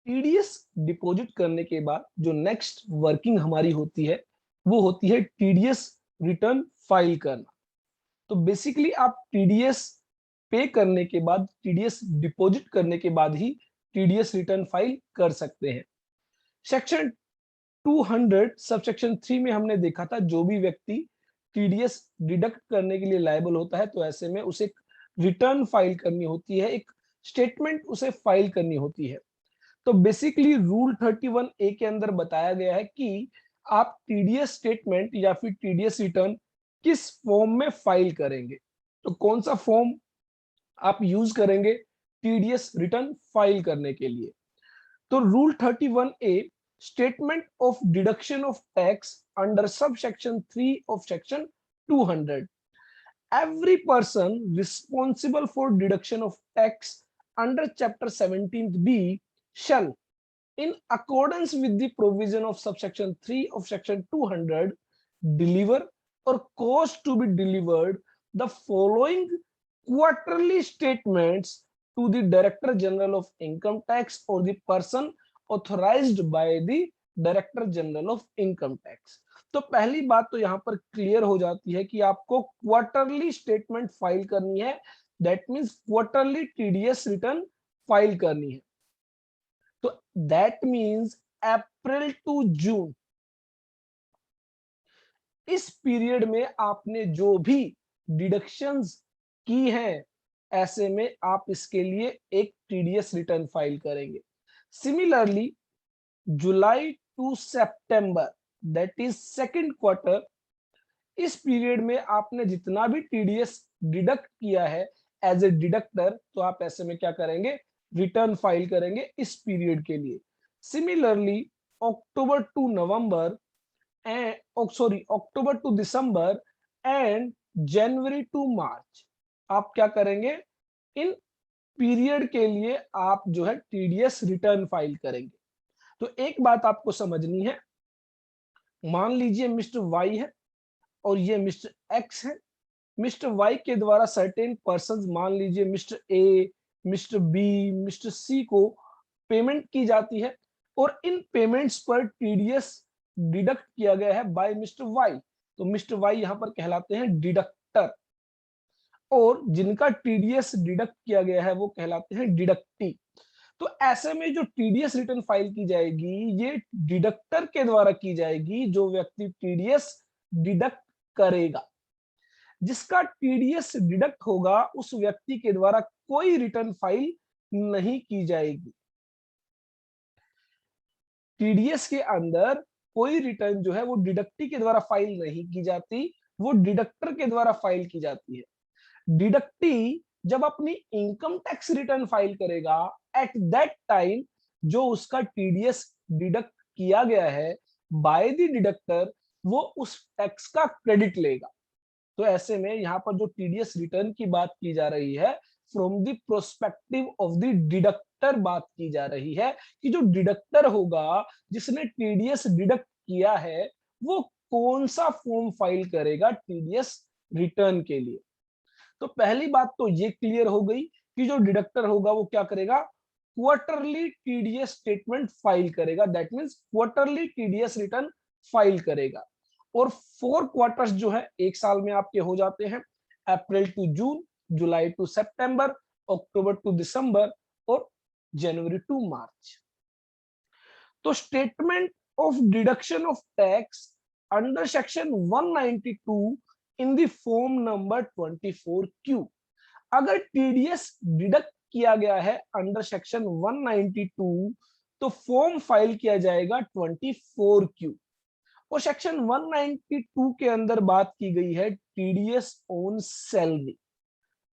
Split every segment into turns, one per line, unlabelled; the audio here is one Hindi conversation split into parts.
टीडीएस डिपॉजिट करने के बाद जो नेक्स्ट वर्किंग हमारी होती है वो होती है टीडीएस रिटर्न फाइल करना। तो बेसिकली आप टीडीएस पे करने के बाद, टीडीएस डिपॉजिट करने के बाद ही टीडीएस रिटर्न फाइल कर सकते हैं। सेक्शन 200 सबसेक्शन 3 में हमने देखा था जो भी व्यक्ति टीडीएस डिडक्ट करने के लिए लायबल होता है तो ऐसे में उसे रिटर्न फाइल करनी होती है, एक स्टेटमेंट उसे फाइल करनी होती है। तो बेसिकली रूल 31 ए के अंदर बताया गया है कि आप टीडीएस स्टेटमेंट या फिर टीडीएस रिटर्न किस फॉर्म में फाइल करेंगे। तो कौन सा फॉर्म आप यूज करेंगे टीडीएस रिटर्न फाइल करने के लिए। तो rule 31 A statement of deduction of tax under sub section 3 of section 200। Every person responsible for deduction of tax under chapter 17b shall, in accordance with the provision of subsection 3 of section 200, deliver or cause to be delivered the following quarterly statements to the Director General of Income Tax or the person authorized by the Director General of Income Tax। तो पहली बात तो यहाँ पर क्लियर हो जाती है कि आपको क्वार्टरली स्टेटमेंट फाइल करनी है, that means quarterly TDS return file करनी है। तो that means April to June, इस पीरियड में आपने जो भी डिडक्शंस की हैं ऐसे में आप इसके लिए एक टीडीएस रिटर्न फाइल करेंगे। Similarly July to September, that is second quarter, इस पीरियड में आपने जितना भी टीडीएस डिडक्ट किया है एज ए डिडक्टर, तो आप ऐसे में क्या करेंगे, रिटर्न फाइल करेंगे इस पीरियड के लिए। Similarly October to November October to December and January to March, आप क्या करेंगे, इन पीरियड के लिए आप जो है टीडीएस रिटर्न फाइल करेंगे। तो एक बात आपको समझनी है, मान लीजिए मिस्टर वाई है और ये मिस्टर एक्स है। मिस्टर वाई के द्वारा सर्टेन पर्संस, मान लीजिए mister A, mister B, mister C को पेमेंट की जाती है और इन पेमेंट्स पर टीडीएस डिडक्ट किया गया है बाय मिस्टर वाई। तो मिस्टर वाई यहां पर कहलाते हैं डिडक्टर और जिनका टीडीएस डिडक्ट किया गया है वो कहलाते हैं डिडक्टी। तो ऐसे में जो टीडीएस रिटर्न फाइल की जाएगी ये डिडक्टर के द्वारा की जाएगी, जो व्यक्ति टीडीएस डिडक्ट करेगा। जिसका टीडीएस डिडक्ट होगा उस व्यक्ति के द्वारा कोई रिटर्न फाइल नहीं की जाएगी। टीडीएस के अंदर कोई रिटर्न जो है वो डिडक्टी के द्वारा फाइल नहीं की जाती, वो डिडक्टर के द्वारा फाइल की जाती है। डिडक्टी जब अपनी इनकम टैक्स रिटर्न फाइल करेगा एट दैट टाइम जो उसका टीडीएस डिडक्ट किया गया है बाय द डिडक्टर, वो उस टैक्स का क्रेडिट लेगा। तो ऐसे में यहाँ पर जो टीडीएस रिटर्न की बात की जा रही है from the prospective of the deductor बात की जा रही है कि जो डिडक्टर होगा जिसने टीडीएस डिडक्ट किया है वो कौन सा फॉर्म फाइल करेगा टीडीएस रिटर्न के लिए। तो पहली बात तो ये क्लियर हो गई कि जो डिडक्टर होगा वो क्या करेगा, क्वार्टरली टीडीएस स्टेटमेंट फाइल करेगा, that means quarterly TDS return file करेगा। और 4 क्वार्टर्स जो है एक साल में आपके हो जाते हैं, April to June, July to September, October to December और जनवरी टू मार्च। तो statement of deduction of tax under section 192 in the form number 24Q, अगर टीडीएस डिडक्ट किया गया है अंडर सेक्शन 192 तो फॉर्म फाइल किया जाएगा 24Q। और सेक्शन 192 के अंदर बात की गई है टीडीएस ऑन सैलरी।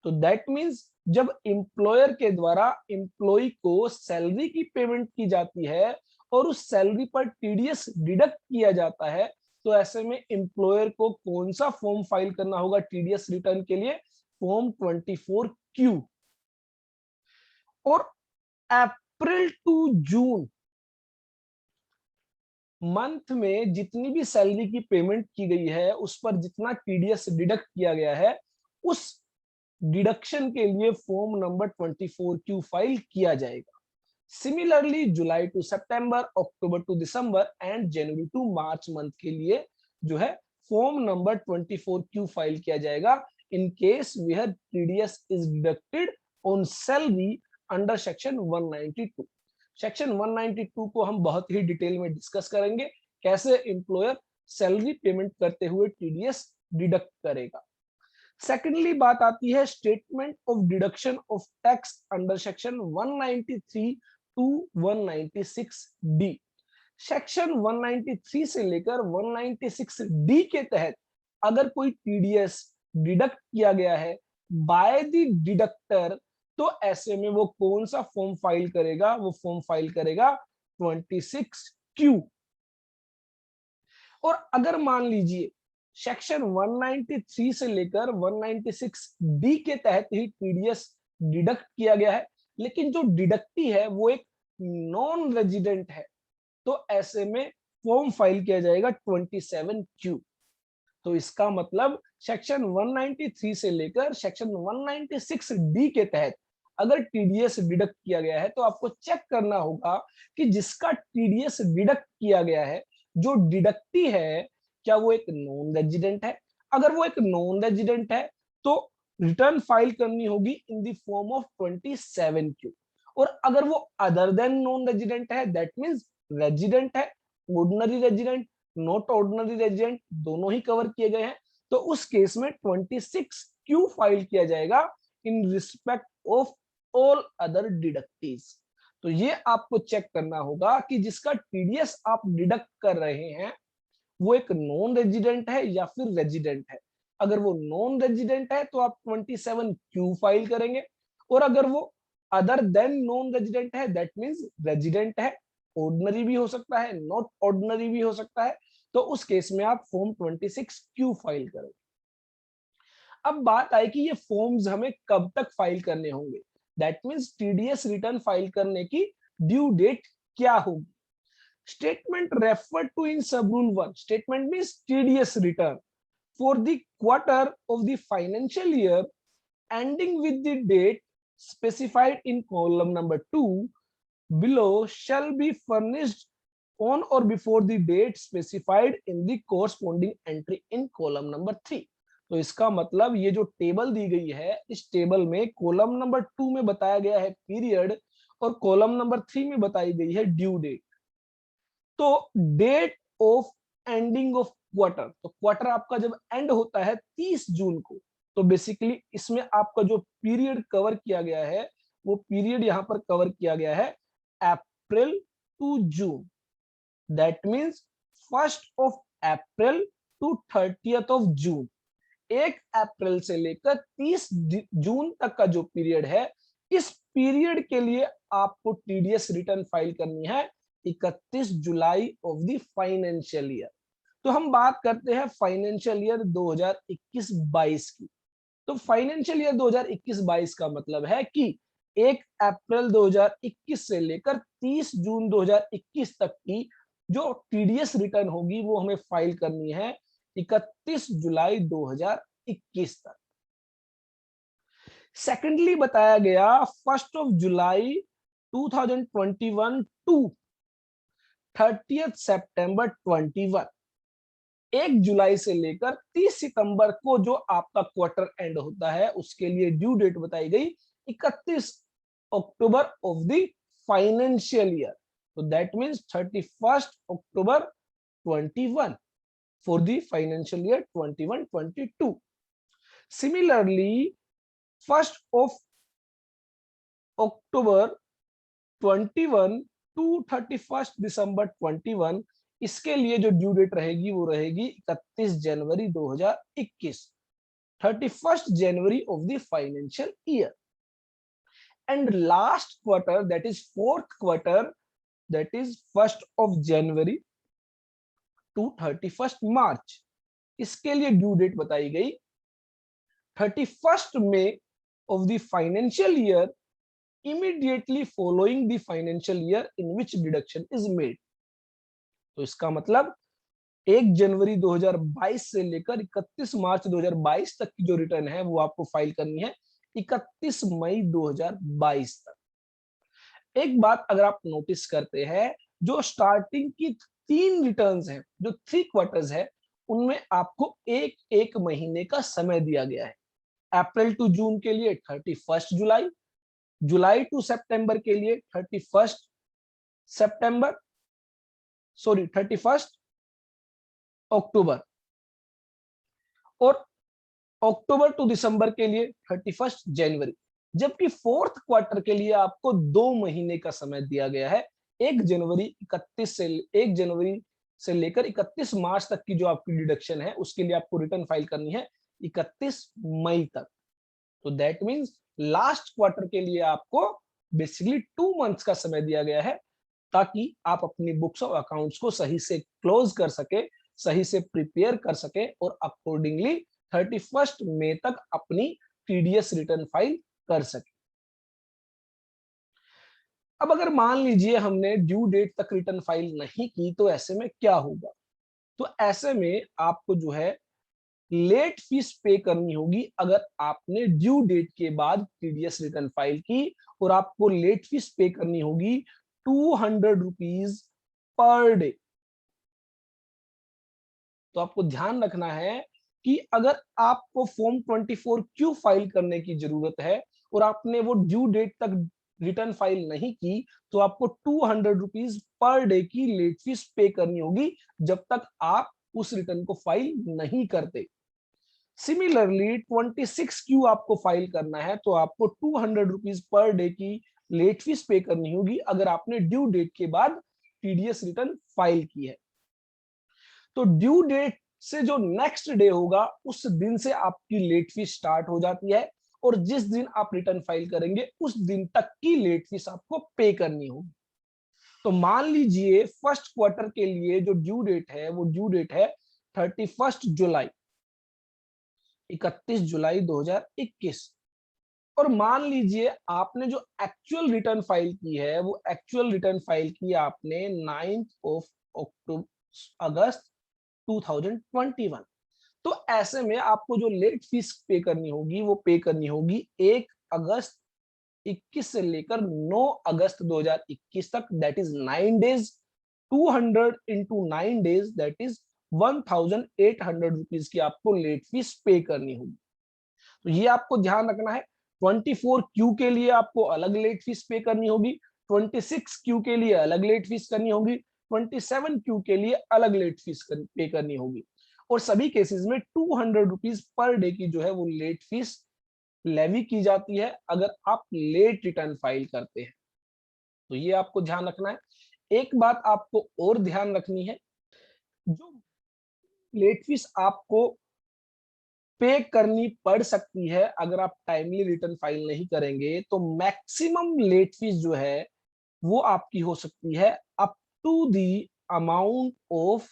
तो दैट मींस जब एम्प्लॉयर के द्वारा एम्प्लॉय को सैलरी की पेमेंट की जाती है और उस सैलरी पर टीडीएस डिडक्ट किया जाता है तो ऐसे में एम्प्लॉयर को कौन सा फॉर्म फाइल करना होगा टीडीएस रिटर्न के लिए, फॉर्म 24Q। और अप्रैल टू जून मंथ में जितनी भी सैलरी की पेमेंट की गई है उस पर जितना टीडीएस डिडक्ट किया गया है उस डिडक्शन के लिए फॉर्म नंबर 24Q फाइल किया जाएगा। Similarly July to September, October to December and January to March month के लिए जो है फॉर्म नंबर 24Q फाइल किया जाएगा in case where TDS is deducted on salary under section 192। Section 192 को हम बहुत ही डिटेल में डिस्कस करेंगे, कैसे एम्प्लॉयर सैलरी पेमेंट करते हुए टीडीएस डिडक्ट करेगा। सेकेंडली बात आती है statement of deduction of tax under section 193 to 196 D. Section 193 से लेकर 196 डी के तहत अगर कोई टीडीएस डिडक्ट किया गया है बाय द डिडक्टर, तो ऐसे में वो कौन सा फॉर्म फाइल करेगा? वो फॉर्म फाइल करेगा 26Q। और अगर मान लीजिए सेक्शन 193 से लेकर 196 डी के तहत ही टीडीएस डिडक्ट किया गया है, लेकिन जो डिडक्टी है वो एक नॉन रेजिडेंट है, तो ऐसे में फॉर्म फाइल किया जाएगा 27Q। तो इसका मतलब सेक्शन 193 से लेकर सेक्शन 196 डी के तहत अगर टीडीएस डिडक्ट किया गया है, तो आपको चेक करना होगा कि जिसका टीडीएस डिडक्ट किया गया है, जो डिडक्टी है, क्या वो एक नॉन रेजिडेंट है? अगर वो एक नॉन रेजिडेंट है तो रिटर्न फाइल करनी होगी इन द फॉर्म ऑफ 27Q। और अगर वो अदर देन नॉन रेजिडेंट है, दैट मींस रेजिडेंट है, ordinary resident, not ordinary resident, दोनों ही कवर किए गए हैं, तो उस केस में 26Q फाइल किया जाएगा in respect of all other deductees. तो ये आपको चेक करना होगा कि जिसका टीडीएस आप डिडक्ट कर रहे हैं वो एक नॉन रेजिडेंट है या फिर रेजिडेंट है। अगर वो नॉन रेजिडेंट है तो आप 27Q फाइल करेंगे, और अगर वो अदर देन नॉन रेजिडेंट है, दैट मींस रेजिडेंट है, ऑर्डिनरी भी हो सकता है, नॉट ऑर्डिनरी भी हो सकता है, तो उस केस में आप फॉर्म 26Q फाइल करेंगे। अब बात आई कि ये फॉर्म्स हमें कब तक फाइल करने होंगे, that means TDS return file करने की ड्यू डेट क्या होगी। Statement referred to in sub-rule 1. Statement means TDS return for the quarter of the financial year ending with the date specified in column number 2 below shall be furnished on or before the date specified in the corresponding entry in column number 3. तो इसका मतलब ये जो टेबल दी गई है, इस टेबल में कॉलम नंबर 2 में बताया गया है पीरियड और कॉलम नंबर 3 में बताई गई है ड्यू डेट। तो date of ending of quarter, तो क्वार्टर आपका जब एंड होता है 30 जून को, तो बेसिकली इसमें आपका जो पीरियड कवर किया गया है वो पीरियड यहां पर कवर किया गया है April to June. That means 1 April to 30 June. 1 अप्रैल से लेकर 30 जून तक का जो पीरियड है, इस पीरियड के लिए आपको टीडीएस रिटर्न फाइल करनी है 31 July of the financial year. तो हम बात करते हैं फाइनेंशियल ईयर 2021-22 की। तो फाइनेंशियल ईयर 2021-22 का मतलब है कि 1 अप्रैल 2021 से लेकर 30 जून 2021 तक की जो टीडीएस रिटर्न होगी वो हमें फाइल करनी है 31 जुलाई 2021 तक। सेकेंडली बताया गया 1 जुलाई 2021 टू 30 सितंबर 21। 1 जुलाई से लेकर 30 सितंबर को जो आपका क्वार्टर एंड होता है उसके लिए ड्यू डेट बताई गई 31 October of the financial year. तो that means 31 October 21 for the financial year 21-22। Similarly 1 October 21 to 31 December 21, इसके लिए जो ड्यू डेट रहेगी वो रहेगी 31 जनवरी 2021, 31 January of the financial year. And last quarter that is fourth quarter, that is 1 January to 31 March, इसके लिए ड्यू डेट बताई गई 31 May of the financial year immediately following the financial year in which deduction is made। तो इसका मतलब 1 जनवरी 2022 से लेकर 31 मार्च 2022 तक की जो रिटर्न है वो आपको फाइल करनी है 31 मई 2022 तक। एक बात अगर आप नोटिस करते हैं, जो स्टार्टिंग की 3 रिटर्न्स हैं, जो 3 क्वार्टर्स है, उनमें आपको एक एक महीने का समय दिया गया है। अप्रैल टू जून के लिए 31 जुलाई, जुलाई टू सितंबर के लिए 31 सितंबर, सॉरी 31 अक्टूबर, और अक्टूबर टू दिसंबर के लिए 31 जनवरी। जबकि फोर्थ क्वार्टर के लिए आपको 2 महीने का समय दिया गया है। 1 जनवरी से लेकर 31 मार्च तक की जो आपकी डिडक्शन है, उसके लिए आपको रिटर्न फाइल करनी है 31 मई तक। तो दैट मीन्स लास्ट क्वार्टर के लिए आपको बेसिकली 2 मंथ्स का समय दिया गया है, ताकि आप अपनी बुक्स और अकाउंट्स को सही से क्लोज कर सके, सही से प्रिपेयर कर सके और अकॉर्डिंगली 31 मई तक अपनी टीडीएस रिटर्न फाइल कर सके। अब अगर मान लीजिए हमने ड्यू डेट तक रिटर्न फाइल नहीं की, तो ऐसे में क्या होगा? तो ऐसे में आपको जो है लेट फीस पे करनी होगी, अगर आपने ड्यू डेट के बाद टीडीएस रिटर्न फाइल की, और आपको लेट फीस पे करनी होगी 200 रुपीज पर डे। तो आपको ध्यान रखना है कि अगर आपको फॉर्म 24 क्यू फाइल करने की जरूरत है और आपने वो ड्यू डेट तक रिटर्न फाइल नहीं की, तो आपको 200 रुपीज पर डे की लेट फीस पे करनी होगी, जब तक आप उस रिटर्न को फाइल नहीं करते। सिमिलरली 26 क्यू आपको फाइल करना है, तो आपको 200 रुपीज पर डे की लेट फीस पे करनी होगी, अगर आपने ड्यू डेट के बाद टीडीएस रिटर्न फाइल की है। तो ड्यू डेट से जो नेक्स्ट डे होगा, उस दिन से आपकी लेट फीस स्टार्ट हो जाती है, और जिस दिन आप रिटर्न फाइल करेंगे उस दिन तक की लेट फीस आपको पे करनी होगी। तो मान लीजिए फर्स्ट क्वार्टर के लिए जो ड्यू डेट है, वो ड्यू डेट है 31 जुलाई, 31 जुलाई 2021। और मान लीजिए आपने जो एक्चुअल रिटर्न फाइल की है, वो एक्चुअल रिटर्न फाइल की आपने 9 अगस्त 2021। तो ऐसे में आपको जो लेट फीस पे करनी होगी, वो पे करनी होगी 1 अगस्त 21 से लेकर 9 अगस्त 2021 तक, that is 9 days. 200 into 9 days, that is 1800 rupees की आपको लेट फीस पे करनी होगी। तो ये आपको ध्यान रखना है। 24 क्यू के लिए आपको अलग लेट फीस पे करनी होगी, 26 क्यू के लिए अलग लेट फीस करनी होगी, 27 क्यू के लिए अलग लेट फीस पे करनी होगी। और सभी केसेस में 200 रुपीज पर डे की जो है वो लेट फीस लेवी की जाती है, अगर आप लेट रिटर्न फाइल करते हैं। तो ये आपको ध्यान रखना है। एक बात आपको और ध्यान रखनी है, जो लेट फीस आपको पे करनी पड़ सकती है अगर आप टाइमली रिटर्न फाइल नहीं करेंगे, तो मैक्सिमम लेट फीस जो है वो आपकी हो सकती है up to the amount of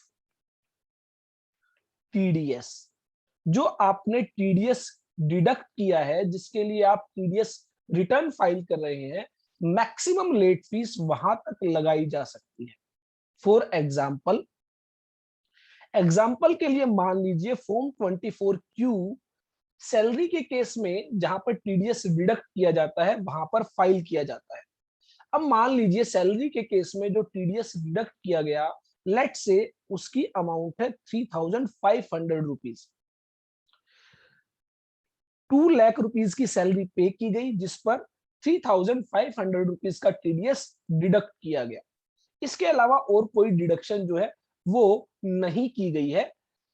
TDS. जो आपने टीडीएस डिडक्ट किया है, जिसके लिए आप टीडीएस रिटर्न फाइल कर रहे हैं, मैक्सिमम लेट फीस वहां तक लगाई जा सकती है। फॉर एग्जाम्पल, के लिए मान लीजिए फॉर्म 24 क्यू सैलरी के केस में जहां पर टीडीएस डिडक्ट किया जाता है, वहां पर फाइल किया जाता है। अब मान लीजिए सैलरी के केस में जो टीडीएस डिडक्ट किया गया, लेट से उसकी अमाउंट है 3500 रुपीज। 2 लाख रुपीज की सैलरी पे की गई, जिस पर 3500 रुपीज का टीडीएस डिडक्ट किया गया। इसके अलावा और कोई डिडक्शन जो है वो नहीं की गई है।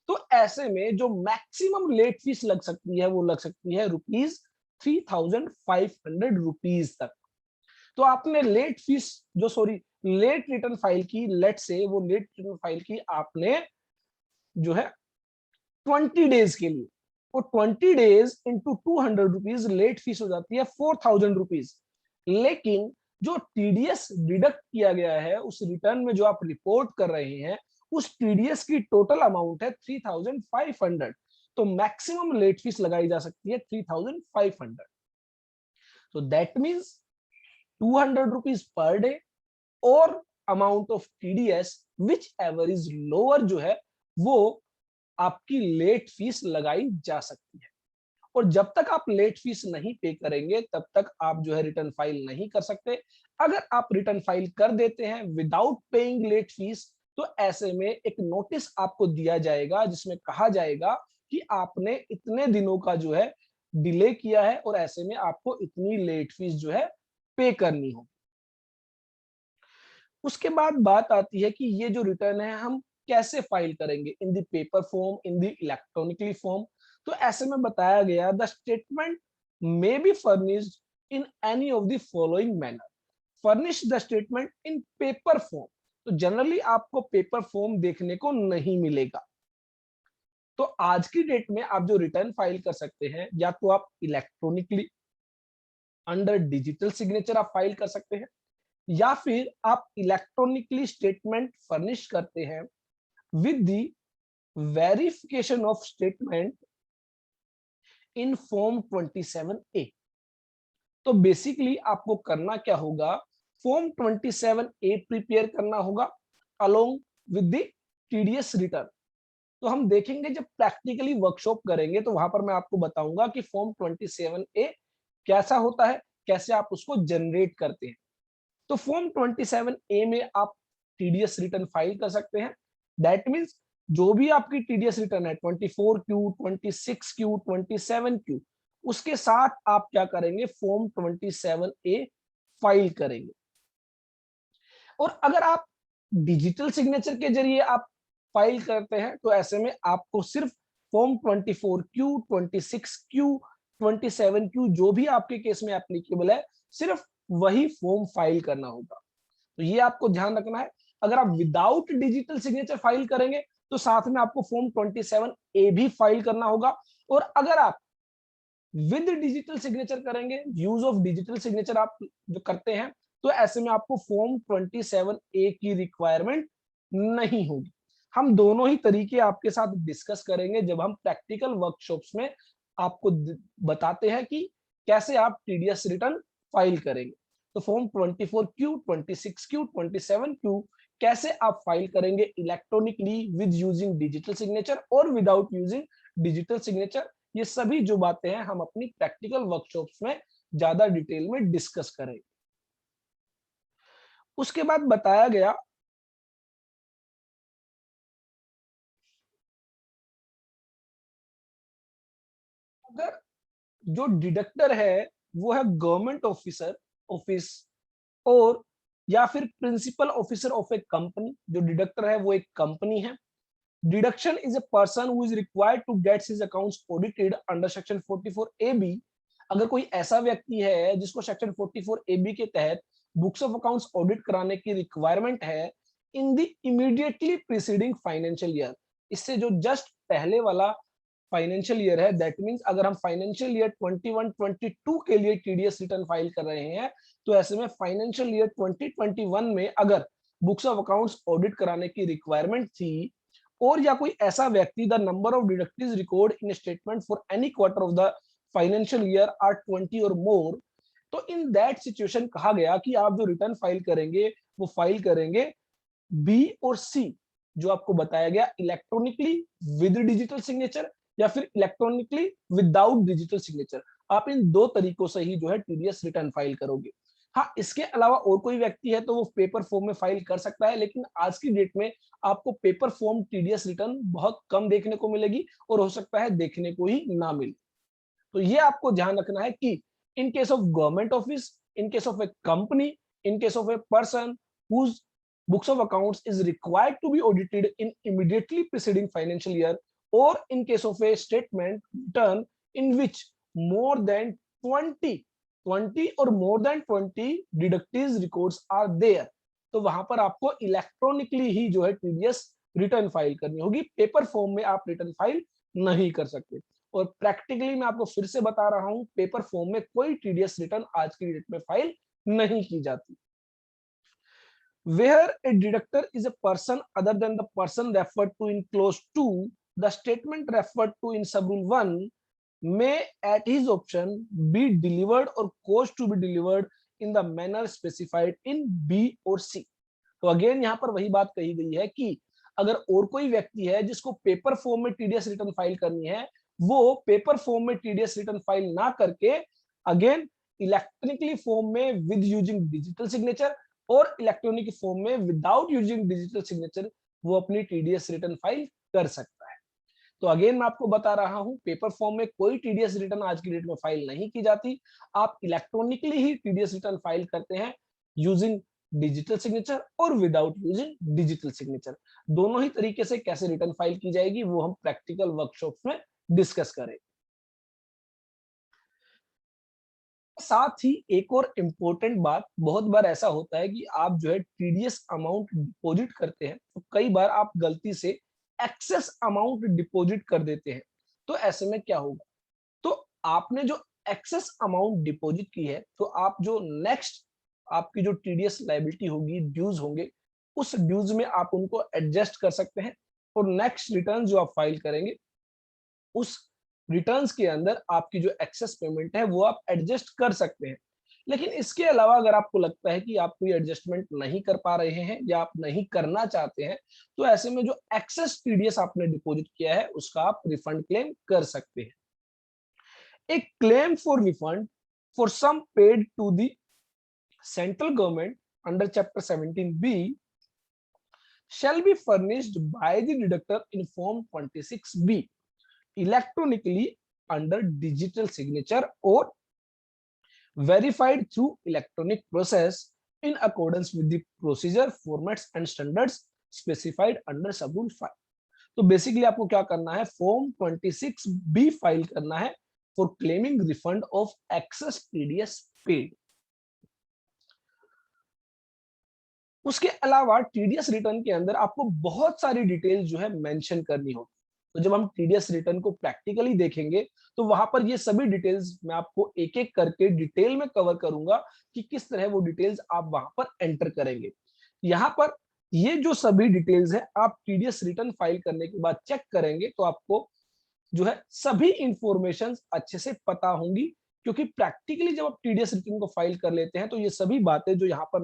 तो ऐसे में जो मैक्सिमम लेट फीस लग सकती है, वो लग सकती है ₹3500 तक। तो आपने लेट फीस जो सॉरी लेट रिटर्न फाइल की, लेट से वो लेट रिटर्न फाइल की आपने जो है 20 डेज के लिए, वो 20 days into 200 rupees late fees हो जाती है 4000 रुपीज। लेकिन जो टीडीएस डिडक्ट किया गया है उस रिटर्न में जो आप रिपोर्ट कर रहे हैं, उस टीडीएस की टोटल अमाउंट है 3500। तो मैक्सिमम लेट फीस लगाई जा सकती है 3500। तो that means 200 rupees per day और amount of TDS whichever is lower जो है वो आपकी लेट फीस लगाई जा सकती है। और जब तक आप लेट फीस नहीं पे करेंगे, तब तक आप जो है रिटर्न फाइल नहीं कर सकते। अगर आप रिटर्न फाइल कर देते हैं विदाउट पेइंग लेट फीस, तो ऐसे में एक नोटिस आपको दिया जाएगा जिसमें कहा जाएगा कि आपने इतने दिनों का जो है डिले किया है और ऐसे में आपको इतनी लेट फीस जो है पे करनी हो। उसके बाद बात आती है कि ये जो रिटर्न है हम कैसे फाइल करेंगे, in the paper form, in the electronically form. तो ऐसे में बताया गया the statement may be furnished in any of the following manner. Furnish the statement in paper form, तो जनरली आपको पेपर फॉर्म देखने को नहीं मिलेगा। तो आज की डेट में आप जो रिटर्न फाइल कर सकते हैं, या तो आप इलेक्ट्रॉनिकली अंडर डिजिटल सिग्नेचर आप फाइल कर सकते हैं, या फिर आप इलेक्ट्रॉनिकली स्टेटमेंट फर्निश करते हैं with the verification of statement in form 27A। तो बेसिकली आपको करना क्या होगा, फॉर्म 27A प्रिपेयर करना होगा along with the TDS return. तो हम देखेंगे जब प्रैक्टिकली वर्कशॉप करेंगे तो वहां पर मैं आपको बताऊंगा कि फॉर्म 27A कैसा होता है, कैसे आप उसको जनरेट करते हैं। तो फॉर्म 27A में आप टीडीएस रिटर्न फाइल कर सकते हैं। दैट मीन्स जो भी आपकी टीडीएस रिटर्न है 24Q, 26Q, 27Q, उसके साथ आप क्या करेंगे, फॉर्म 27A फाइल करेंगे। और अगर आप डिजिटल सिग्नेचर के जरिए आप फाइल करते हैं तो ऐसे में आपको सिर्फ फॉर्म 24Q, 26Q, 27Q जो भी आपके केस में एप्लीकेबल है, सिर्फ वही फॉर्म फाइल करना होगा। तो ये आपको ध्यान रखना है। अगर आप विदाउट डिजिटल सिग्नेचर फाइल करेंगे तो साथ में आपको फॉर्म 27A भी फाइल करना होगा। और अगर आप विद डिजिटल सिग्नेचर करेंगे, यूज ऑफ डिजिटल सिग्नेचर आप जो करते हैं, तो ऐसे में आपको फॉर्म 27A की रिक्वायरमेंट नहीं होगी। हम दोनों ही तरीके आपके साथ डिस्कस करेंगे जब हम प्रैक्टिकल वर्कशॉप्स में आपको बताते हैं कि कैसे आप टीडीएस रिटर्न फाइल करेंगे। तो फॉर्म 24Q, 26Q, 27Q कैसे आप फाइल करेंगे electronically with using digital signature और विदाउट यूजिंग डिजिटल सिग्नेचर, ये सभी जो बातें हैं हम अपनी प्रैक्टिकल वर्कशॉप्स में ज्यादा डिटेल में डिस्कस करेंगे। उसके बाद बताया गया अगर जो डिडक्टर है वो है गवर्नमेंट ऑफिसर ऑफिस और या फिर principal officer of a company, जो डिडक्टर है वो एक कंपनी है। Deduction is a person who is required to get his accounts audited under section 44AB। अगर कोई ऐसा व्यक्ति है जिसको सेक्शन 44AB के तहत बुक्स ऑफ अकाउंट्स ऑडिट कराने की रिक्वायरमेंट है in the immediately preceding financial year, इससे जो जस्ट पहले वाला फाइनेंशियल ईयर है, दैट मींस अगर हम फाइनेंशियल ईयर 21-22 के लिए टीडीएस रिटर्न फाइल कर रहे हैं, तो ऐसे में फाइनेंशियल ईयर 2021 में अगर बुक्स ऑफ अकाउंट्स ऑडिट कराने की रिक्वायरमेंट थी, और या कोई ऐसा व्यक्ति the number of deductees record in statement for any quarter of the financial year are 20 और मोर, तो इन दैट सिचुएशन कहा गया कि आप जो रिटर्न फाइल करेंगे वो फाइल करेंगे बी और सी, जो आपको बताया गया इलेक्ट्रॉनिकली विद डिजिटल सिग्नेचर या फिर इलेक्ट्रॉनिकली विदाउट डिजिटल सिग्नेचर। आप इन दो तरीकों से ही जो है टीडीएस रिटर्न फाइल करोगे। हाँ, इसके अलावा और कोई व्यक्ति है तो वो पेपर फॉर्म में फाइल कर सकता है, लेकिन आज की डेट में आपको पेपर फॉर्म टीडीएस रिटर्न बहुत कम देखने को मिलेगी और हो सकता है देखने को ही ना मिले। तो ये आपको ध्यान रखना है कि in case of government office, in case of a company, in case of a person whose books of accounts is required to be audited in immediately preceding financial year, or in case of a statement return in which more than 20 or more than 20 deductives records are there, तो वहां पर आपको इलेक्ट्रॉनिकली ही जो है टीडीएस रिटर्न फाइल करनी होगी, पेपर फॉर्म में आप रिटर्न फाइल नहीं कर सकते। और प्रैक्टिकली मैं आपको फिर से बता रहा हूं, पेपर फॉर्म में कोई टीडीएस रिटर्न आज की डेट में फाइल नहीं की जाती। Where a deductor is a person other than the person referred to in clause 2, the statement referred to in subrule 1 may at his option be delivered or caused to be delivered in the manner specified in B or C। तो अगेन यहाँ पर वही बात कही गई है कि अगर और कोई व्यक्ति है जिसको पेपर फॉर्म में टीडीएस रिटर्न फाइल करनी है, वो पेपर फॉर्म में टीडीएस रिटर्न फाइल ना करके अगेन इलेक्ट्रॉनिकली फॉर्म में विद यूजिंग डिजिटल सिग्नेचर और इलेक्ट्रॉनिक फॉर्म में विदाउट यूजिंग डिजिटल सिग्नेचर वो अपनी टीडीएस रिटर्न फाइल कर सकता है। तो अगेन मैं आपको बता रहा हूं, पेपर फॉर्म में कोई टीडीएस रिटर्न आज की डेट में फाइल नहीं की जाती। आप इलेक्ट्रॉनिकली ही टीडीएस रिटर्न फाइल करते हैं यूजिंग डिजिटल सिग्नेचर और विदाउट यूजिंग डिजिटल सिग्नेचर। दोनों ही तरीके से कैसे रिटर्न फाइल की जाएगी वो हम प्रैक्टिकल वर्कशॉप में डिस्कस करेंगे। साथ ही एक और इम्पोर्टेंट बात, बहुत बार ऐसा होता है कि आप जो है टीडीएस अमाउंट डिपॉजिट करते हैं तो कई बार आप गलती से एक्सेस अमाउंट डिपॉजिट कर देते हैं। तो ऐसे में क्या होगा, तो आपने जो एक्सेस अमाउंट डिपॉजिट की है तो आप जो नेक्स्ट आपकी जो टीडीएस लायबिलिटी होगी, ड्यूज होंगे, उस ड्यूज में आप उनको एडजस्ट कर सकते हैं और नेक्स्ट रिटर्न जो आप फाइल करेंगे उस रिटर्न्स के अंदर आपकी जो एक्सेस पेमेंट है वो आप एडजस्ट कर सकते हैं। लेकिन इसके अलावा अगर आपको लगता है कि आप कोई एडजस्टमेंट नहीं कर पा रहे हैं या आप नहीं करना चाहते हैं, तो ऐसे में जो एक्सेस टीडीएस आपने डिपॉजिट किया है उसका आप रिफंड क्लेम कर सकते हैं। A claim for refund for sum paid to the central government under Chapter 17B shall be furnished by the deductor in Form 26B electronically under digital signature or verified through electronic process in accordance with the procedure, formats and standards specified under Schedule 5. तो बेसिकली आपको क्या करना है, फॉर्म 26B फाइल करना है for claiming refund of excess TDS paid. उसके अलावा टीडीएस रिटर्न के अंदर आपको बहुत सारी डिटेल्स जो है मेंशन करनी होगी। तो जब हम टीडीएस रिटर्न को प्रैक्टिकली देखेंगे तो वहां पर ये सभी डिटेल्स मैं आपको एक एक करके डिटेल में कवर करूंगा कि किस तरह वो डिटेल्स आप वहां पर एंटर करेंगे। यहाँ पर ये जो सभी डिटेल्स है आप टीडीएस रिटर्न फाइल करने के बाद चेक करेंगे तो आपको जो है सभी इंफॉर्मेशन अच्छे से पता होंगी, क्योंकि प्रैक्टिकली जब आप टीडीएस रिटर्न को फाइल कर लेते हैं तो ये सभी बातें जो यहाँ पर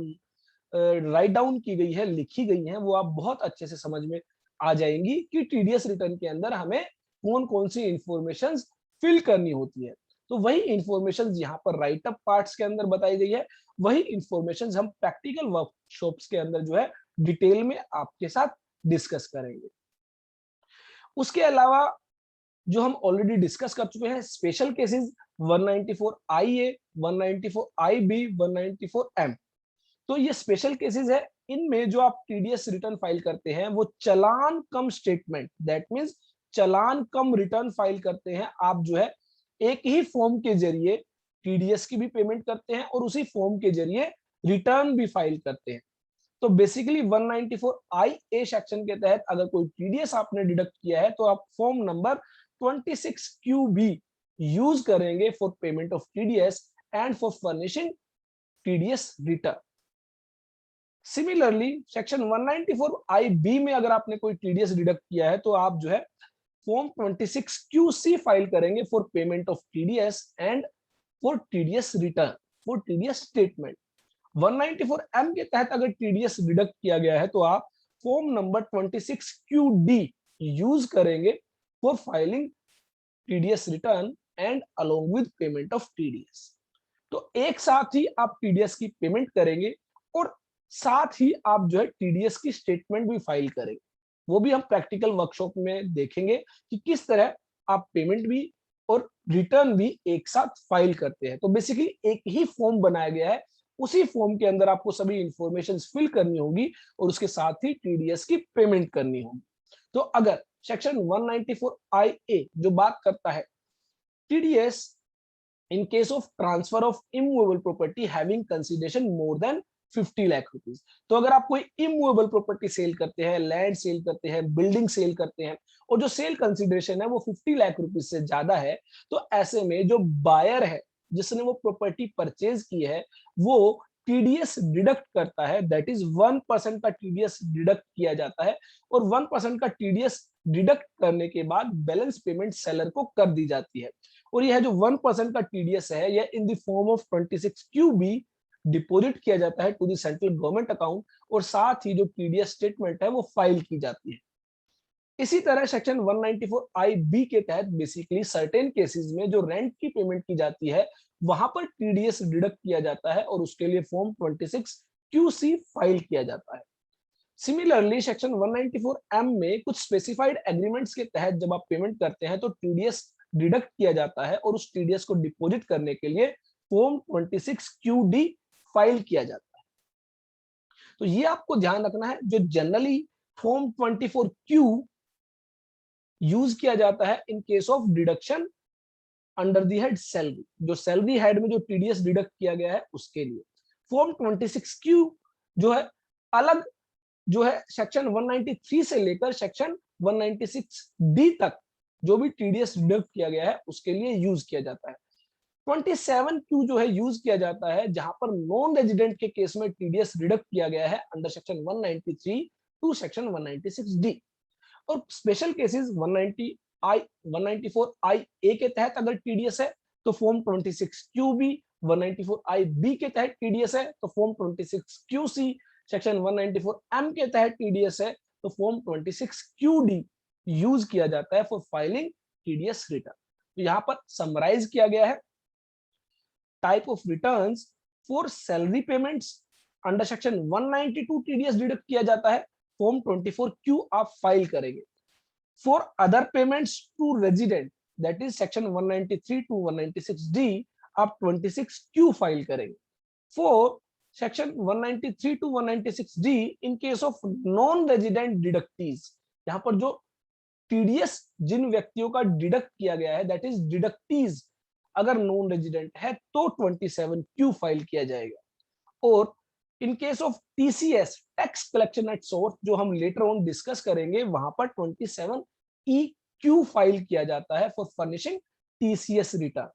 राइट डाउन की गई है, लिखी गई हैं, वो आप बहुत अच्छे से समझ में आ जाएंगी कि टीडीएस रिटर्न के अंदर हमें कौन कौन सी इंफॉर्मेशन फिल करनी होती है। तो वही इंफॉर्मेशन यहाँ पर राइट अप पार्ट्स के अंदर बताई गई है, वही इंफॉर्मेशन हम प्रैक्टिकल वर्कशॉप्स के अंदर जो है डिटेल में आपके साथ डिस्कस करेंगे। उसके अलावा जो हम ऑलरेडी डिस्कस कर चुके हैं special cases 194IA, 194IB, 194M, तो ये स्पेशल केसेस है। इनमें जो आप टीडीएस रिटर्न फाइल करते हैं वो challan cum statement, that means challan cum return file करते हैं। आप जो है एक ही फॉर्म के जरिए टीडीएस की भी पेमेंट करते हैं और उसी फॉर्म के जरिए रिटर्न भी फाइल करते हैं। तो बेसिकली 194IA सेक्शन के तहत अगर कोई टीडीएस आपने डिडक्ट किया है तो आप फॉर्म नंबर 26QB यूज करेंगे for payment of TDS and for furnishing TDS return. Similarly section 194IB में अगर आपने कोई टीडीएस डिडक्ट किया है तो आप जो है फॉर्म 26QC फाइल करेंगे for payment of TDS and for TDS return, for TDS statement. 194M के तहत अगर टीडीएस डिडक्ट किया गया है तो आप फॉर्म नंबर 26QD यूज करेंगे for filing TDS return and along with payment of TDS. तो एक साथ ही आप टीडीएस की पेमेंट करेंगे और साथ ही आप जो है टीडीएस की स्टेटमेंट भी फाइल करेंगे। वो भी हम प्रैक्टिकल वर्कशॉप में देखेंगे कि किस तरह आप पेमेंट भी और रिटर्न भी एक साथ फाइल करते हैं। तो बेसिकली एक ही फॉर्म बनाया गया है, उसी फॉर्म के अंदर आपको सभी इंफॉर्मेशन फिल करनी होगी और उसके साथ ही टीडीएस की पेमेंट करनी होगी। तो अगर सेक्शन 194IA जो बात करता है TDS in case of transfer of immovable property having consideration more than 50 lakh rupees, तो अगर आप कोई इमूवेबल प्रॉपर्टी सेल करते हैं, लैंड सेल करते हैं, बिल्डिंग सेल करते हैं और जो सेल कंसीडरेशन है वो 50 लाख रुपीस से ज्यादा है, तो ऐसे में जो बायर है जिसने वो प्रॉपर्टी परचेज की है वो टीडीएस डिडक्ट करता है, दैट इज 1% का टीडीएस डिडक्ट किया जाता है और 1% का टीडीएस डिडक्ट करने के बाद बैलेंस पेमेंट सेलर को कर दी जाती है। और यह जो 1% का टीडीएस है यह in the form of 26QB deposit किया जाता है to the central government account और साथ ही जो टीडीएस स्टेटमेंट है वो फाइल की जाती है। इसी तरह सेक्शन 194IB के तहत बेसिकली सर्टेन केसेस में जो रेंट की पेमेंट की जाती है वहां पर टीडीएस डिडक्ट किया जाता है और उसके लिए फॉर्म 26 क्यूसी फाइल किया जाता है। सिमिलरली सेक्शन 194M में कुछ स्पेसिफाइड एग्रीमेंट्स के तहत जब आप पेमेंट करते हैं तो टीडीएस डिडक्ट किया जाता है और उस टीडीएस को डिपॉजिट करने के लिए फॉर्म 26 क्यूडी फाइल किया जाता है। तो ये आपको ध्यान रखना है, जो जनरली फॉर्म 24 क्यू यूज किया जाता है इन case of deduction under the head salary, जो सैलरी हेड में जो टीडीएस डिडक्ट किया गया है उसके लिए। फॉर्म 26 क्यू जो है अलग, जो है सेक्शन 193 से लेकर सेक्शन 196 डी तक जो भी टीडीएस डिडक्ट किया गया है उसके लिए यूज किया जाता है। 27 क्यू जो है यूज किया जाता है जहां पर नॉन रेजिडेंट के केस में टीडीएस डिडक्ट किया गया है under section 193 to section 196 D. और स्पेशल केसेस 194 आई ए के तहत अगर टीडीएस है तो form 26 Q B, 194 I B के तहत टीडीएस है तो form 26 Q C, section 194 M के तहत टीडीएस है तो फॉर्म 26 क्यू डी यूज किया जाता है फॉर फाइलिंग टीडीएस रिटर्न। तो यहां पर समराइज किया गया है type of returns for salary payments under section 192 TDS deduct किया जाता है, फॉर्म 24 क्यू आप फाइल करेंगे। For other payments to resident that is section 193 to 196 D आप 26 क्यू फाइल करेंगे। For section 193 to 196 D in case of non resident deductees, यहां पर जो टीडीएस जिन व्यक्तियों का डिडक्ट किया गया है दैट इज डिडक्टीज अगर नॉन रेजिडेंट है तो 27 क्यू फाइल किया जाएगा। और इन case of TCS tax collection at source जो हम लेटर ऑन डिस्कस करेंगे वहां पर 27 ई क्यू फाइल किया जाता है फॉर फर्निशिंग टीसीएस रिटर्न।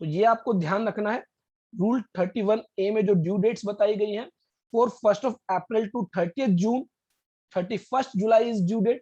तो ये आपको ध्यान रखना है। रूल 31A में जो ड्यू डेट्स बताई गई हैं, फॉर 1st of April टू 30th June, 31st July is due date,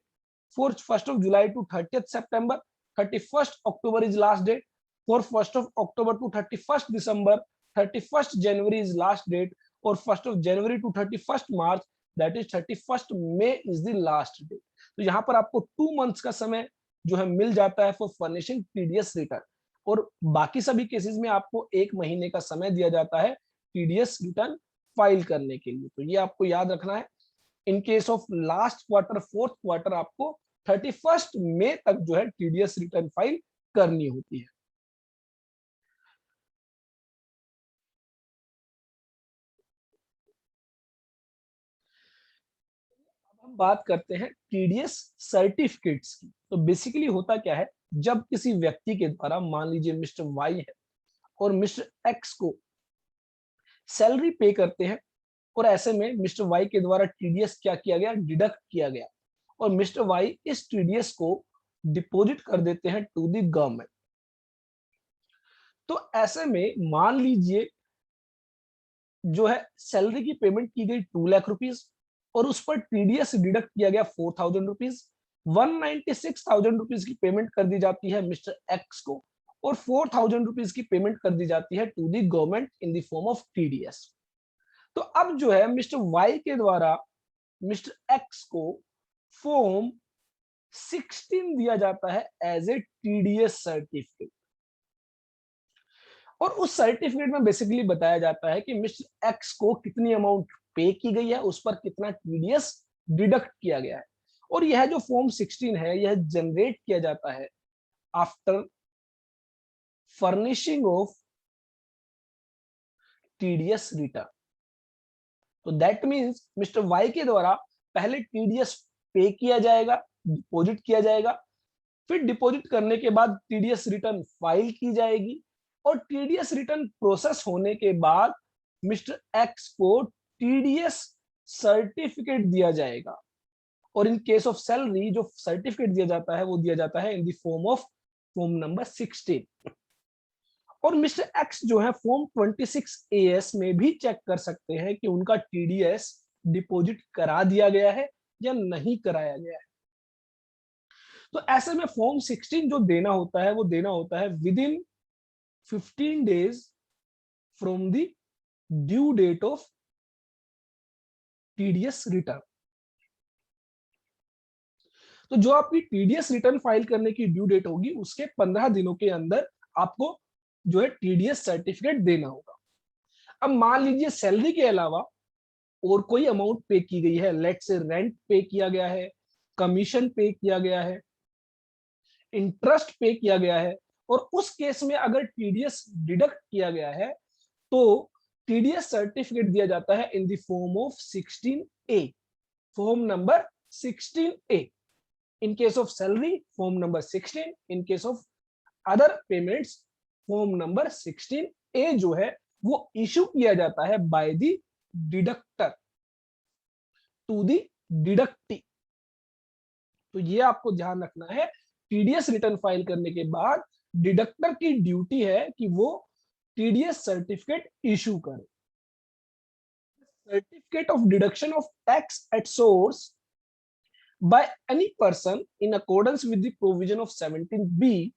for 1st of July to 30th September, 31st October is last date, for 1st of October to 31st December, 31st January is last date, और 1st of January to 31st March that is 31st May is the last date। तो यहाँ पर आपको 2 months का समय जो है मिल जाता है फॉर फर्निशिंग टीडीएस रिटर्न, और बाकी सभी केसेस में आपको 1 महीने का समय दिया जाता है टीडीएस रिटर्न फाइल करने के लिए। तो ये आपको याद रखना है। इन case of last quarter, fourth quarter, आपको 31st मई तक जो है टीडीएस रिटर्न फाइल करनी होती है। अब हम बात करते हैं टीडीएस सर्टिफिकेट्स की। तो बेसिकली होता क्या है, जब किसी व्यक्ति के द्वारा, मान लीजिए मिस्टर वाई है और मिस्टर एक्स को सैलरी पे करते हैं, और ऐसे में मिस्टर वाई के द्वारा टीडीएस क्या किया गया, डिडक्ट किया गया, और मिस्टर वाई इस टीडीएस को डिपॉजिट कर देते हैं टू द गवर्नमेंट। तो ऐसे में मान लीजिए जो है सैलरी की पेमेंट की गई 2 लाख रुपीस और उस पर टीडीएस डिडक्ट किया गया 4,000 रुपीज, 196,000 रुपीज की पेमेंट कर दी जाती है मिस्टर एक्स को, और 4,000 रुपीज की पेमेंट कर दी जाती है to the government in the form of TDS. तो अब जो है मिस्टर वाई के द्वारा मिस्टर एक्स को फॉर्म 16 दिया जाता है एज ए टीडीएस सर्टिफिकेट, और उस सर्टिफिकेट में बेसिकली बताया जाता है कि मिस्टर एक्स को कितनी अमाउंट पे की गई है, उस पर कितना टीडीएस डिडक्ट किया गया है। और यह जो फॉर्म 16 है यह जनरेट किया जाता है after furnishing of TDS return. तो दैट मींस मिस्टर वाई के द्वारा पहले टीडीएस पे किया जाएगा, डिपॉजिट किया जाएगा, फिर डिपॉजिट करने के बाद टीडीएस रिटर्न फाइल की जाएगी, और टीडीएस रिटर्न प्रोसेस होने के बाद मिस्टर एक्स को टीडीएस सर्टिफिकेट दिया जाएगा। और इन केस ऑफ सैलरी जो सर्टिफिकेट दिया जाता है वो दिया जाता है in the form of form number 16। और मिस्टर एक्स जो है फॉर्म 26AS में भी चेक कर सकते हैं कि उनका टीडीएस डिपॉजिट करा दिया गया है या नहीं कराया गया है। तो ऐसे में फॉर्म 16 जो देना होता है वो देना होता है within 15 days from the due date of TDS return. तो जो आपकी टीडीएस रिटर्न फाइल करने की ड्यू डेट होगी उसके 15 दिनों के अंदर आपको जो है टीडीएस सर्टिफिकेट देना होगा। अब मान लीजिए सैलरी के अलावा और कोई अमाउंट पे की गई है, लेट से रेंट पे किया गया है, कमीशन पे किया गया है, इंटरेस्ट पे किया गया है, और उस केस में अगर टीडीएस डिडक्ट किया गया है तो टीडीएस सर्टिफिकेट दिया जाता है in the form of 16A, form number 16A। In case of salary form number 16, in case of other payments form number 16A जो है वो इशू किया जाता है by the deductor to the deductee. तो ये आपको ध्यान रखना है, टीडीएस रिटर्न फाइल करने के बाद डिडक्टर की ड्यूटी है कि वो टीडीएस सर्टिफिकेट इशू करे। Certificate of deduction of tax at source by any person in accordance with the provision of 17B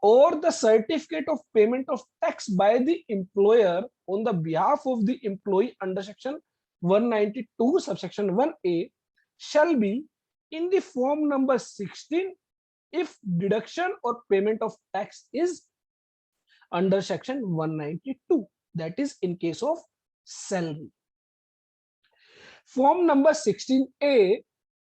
or the certificate of payment of tax by the employer on the behalf of the employee under section 192 subsection 1A shall be in the form number 16 if deduction or payment of tax is under section 192, that is in case of salary. Form number 16A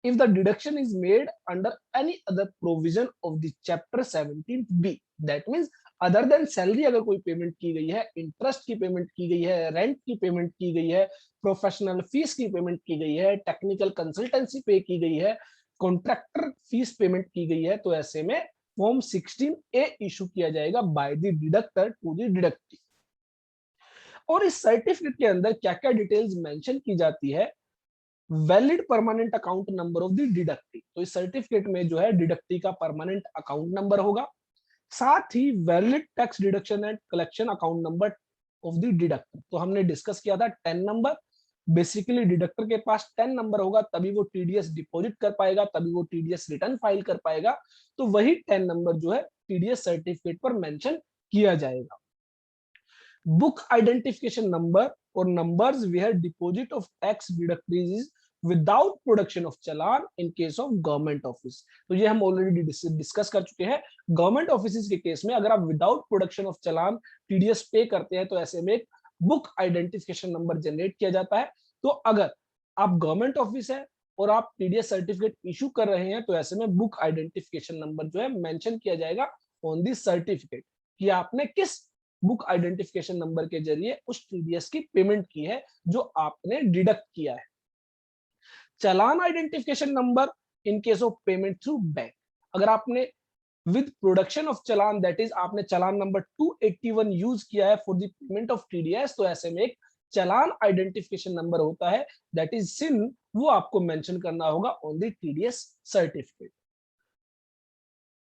if the deduction is made under any other provision of the chapter 17B, that means other than salary अगर कोई पेमेंट की गई है, इंटरेस्ट की पेमेंट की गई है, रेंट की पेमेंट की गई है, प्रोफेशनल फीस की पेमेंट की गई है, टेक्निकल कंसल्टेंसी पे की गई है, कॉन्ट्रैक्टर फीस पेमेंट की गई है, तो ऐसे में फॉर्म 16A इशू किया जाएगा by the deductor to the deductee. और इस सर्टिफिकेट के अंदर क्या क्या डिटेल्स मेंशन की जाती है, valid permanent account number of the deductee, तो इस सर्टिफिकेट में जो है डिडक्टी का परमानेंट अकाउंट नंबर होगा, साथ ही valid tax deduction and collection account number of the deductor. तो हमने डिस्कस किया था 10 नंबर, बेसिकली डिडक्टर के पास 10 नंबर होगा तभी वो टीडीएस डिपॉजिट कर पाएगा, तभी वो टीडीएस रिटर्न फाइल कर पाएगा, तो वही 10 नंबर जो है टीडीएस सर्टिफिकेट पर मेंशन किया जाएगा। बुक आइडेंटिफिकेशन नंबर और numbers where deposit of tax deductees is without production of challan in case of government office. तो ये हम ऑलरेडी डिस्कस कर चुके हैं। गवर्नमेंट ऑफिस के केस में अगर आप without production of challan TDS पे करते हैं तो ऐसे में एक बुक आइडेंटिफिकेशन नंबर जनरेट किया जाता है। तो अगर आप गवर्नमेंट ऑफिस है और आप टीडीएस सर्टिफिकेट इशू कर रहे हैं तो ऐसे में बुक आइडेंटिफिकेशन नंबर जो है मेंशन किया जाएगा ऑन दी सर्टिफिकेट कि आपने किस बुक आइडेंटिफिकेशन नंबर के जरिए उस टीडीएस की पेमेंट की है जो आपने डिडक्ट किया है। Challan identification number in case of payment through bank, अगर आपने with production of challan that is आपने चालान नंबर 281 यूज किया है for the payment of TDS, तो ऐसे में एक चालान आइडेंटिफिकेशन नंबर होता है दैट इज सिन, वो आपको मेंशन करना होगा on the TDS certificate.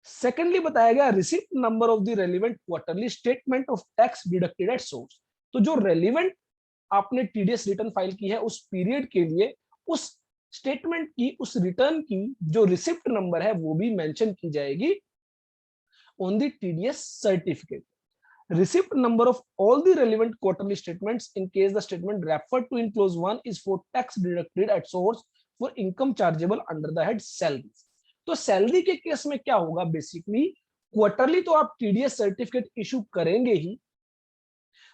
Secondly बताया गया receipt number of the relevant quarterly statement of tax deducted at source, तो जो रेलिवेंट आपने टीडीएस रिटर्न फाइल की है उस पीरियड के लिए उस स्टेटमेंट की, उस रिटर्न की जो रिसिप्ट नंबर है वो भी मेंशन की जाएगी on the TDS certificate. Receipt number of all the relevant quarterly statements in case the statement referred to in clause 1 is for tax deducted at source for income chargeable under the head salaries। तो सैलरी के केस में क्या होगा, बेसिकली क्वार्टरली तो आप टीडीएस सर्टिफिकेट इशू करेंगे ही,